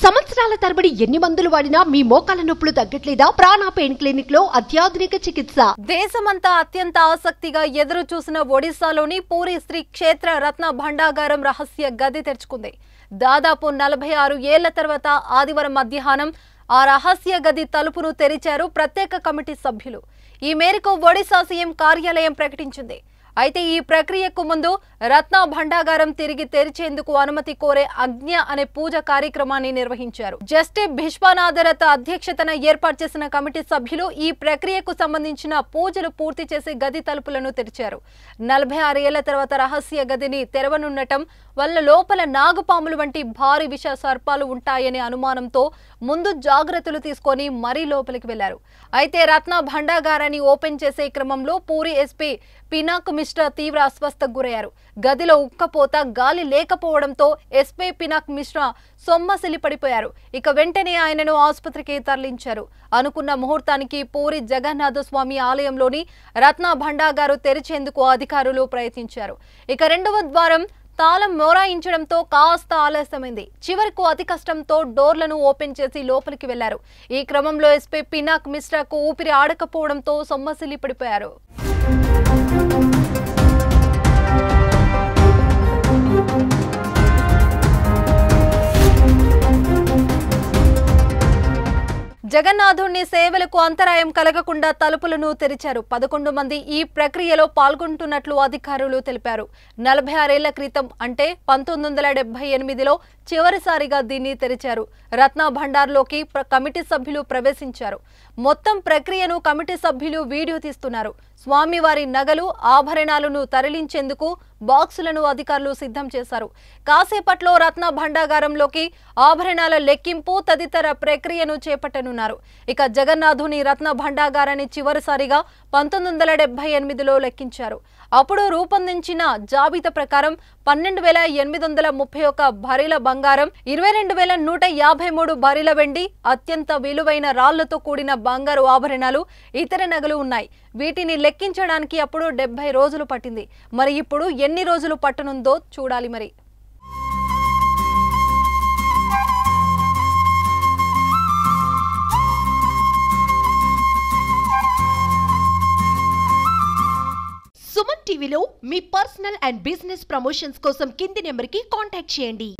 సంవత్సరాల తరబడి ఎన్ని మందులు వాడినా మీ మోకాల నొప్పులు తగ్గట్లేదా? ప్రాణ పెయిన్ క్లినిక్ లో అత్యాధునిక చికిత్స. దేశమంతా అత్యంత ఆసక్తిగా ఎదురు చూసిన ఒడిశాలోని పూరి శ్రీ క్షేత్ర రత్న భండాగారం రహస్య గది తెరుచుకుంది. దాదాపు 46 ఏళ్ల తర్వాత ఆదివారం మధ్యాహ్నం ఆ రహస్య గది తలుపును తెరిచారు ప్రత్యేక కమిటీ సభ్యులు. ఈ మేరకు ఒడిశా సీఎం కార్యాలయం ప్రకటించింది. అయితే ఈ ప్రక్రియకు ముందు రత్న భండాగారం తిరిగి తెరిచేందుకు అనుమతి కోరే అజ్ఞ అనే పూజ కార్యక్రమాన్ని నిర్వహించారు. జస్టిస్ బిశ్వనాథరథ అధ్యక్షతన ఏర్పాటు చేసిన కమిటీ సభ్యులు ఈ ప్రక్రియకు సంబంధించిన పూజలు పూర్తి చేసి గది తలుపులను తెరిచారు. 46 ఏళ్ల తర్వాత రహస్య గదిని తెరవనుండటం వల్ల లోపల నాగుపాములు వంటి భారీ విష సర్పాలు ఉంటాయనే అనుమానంతో ముందు జాగ్రత్తలు తీసుకొని మరీ లోపలికి వెళ్లారు. అయితే రత్న భండాగారాన్ని ఓపెన్ చేసే క్రమంలో పూరి ఎస్పీ పినాక్ మిశ్రా తీవ్ర అస్వస్థతకు గురయ్యారు. గదిలో ఉక్కపోత, గాలి లేకపోవడంతో ఎస్పీ పినాక్ మిశ్రా సొమ్మసిల్లి పడిపోయారు. ఇక వెంటనే ఆయనను ఆసుపత్రికి తరలించారు. అనుకున్న ముహూర్తానికి పూరి జగన్నాథ స్వామి ఆలయంలోని రత్న భండాగారు తెరిచేందుకు అధికారులు ప్రయత్నించారు. ఇక రెండవ ద్వారం తాళం మొరాయించడంతో కాస్త ఆలస్యమైంది. చివరకు అతి కష్టంతో డోర్లను ఓపెన్ చేసి లోపలికి వెళ్లారు. ఈ క్రమంలో ఎస్పీ పినాక్ మిశ్రాకు ఊపిరి ఆడకపోవడంతో సొమ్మసిల్లి పడిపోయారు. జగన్నాథుని సేవలకు అంతరాయం కలగకుండా తలుపులను తెరిచారు. 11 మంది ఈ ప్రక్రియలో పాల్గొంటున్నట్లు అధికారులు తెలిపారు. 46 ఏళ్ల క్రితం అంటే 1978లో చివరిసారిగా దీన్ని తెరిచారు. రత్న భండార్లోకి కమిటీ సభ్యులు ప్రవేశించారు. మొత్తం ప్రక్రియను కమిటీ సభ్యులు వీడియో తీస్తున్నారు. స్వామివారి నగలు, ఆభరణాలను తరలించేందుకు బాక్సులను అధికారులు సిద్ధం చేశారు. కాసేపట్లో రత్న భండాగారంలోకి ఆభరణాల లెక్కింపు తదితర ప్రక్రియను చేపట్టనున్నారు. ఇక జగన్నాథుని రత్న భండాగారాన్ని చివరిసారిగా 1978లో లెక్కించారు. అప్పుడు రూపొందించిన జాబితా ప్రకారం 12,831 భరిల బంగారం, 22,153 భరిల వెండి, అత్యంత విలువైన రాళ్లతో కూడిన బంగారు ఆభరణాలు, ఇతర నగలు ఉన్నాయి. వీటిని లెక్కించడానికి అప్పుడు 70 రోజులు పట్టింది. మరి ఇప్పుడు ఎన్ని రోజులు పట్టనుందో చూడాలి. మరి సుమన్ టీవీలో మీ పర్సనల్ అండ్ బిజినెస్ ప్రమోషన్స్ కోసం కింది నెంబర్కి కాంటాక్ట్ చేయండి.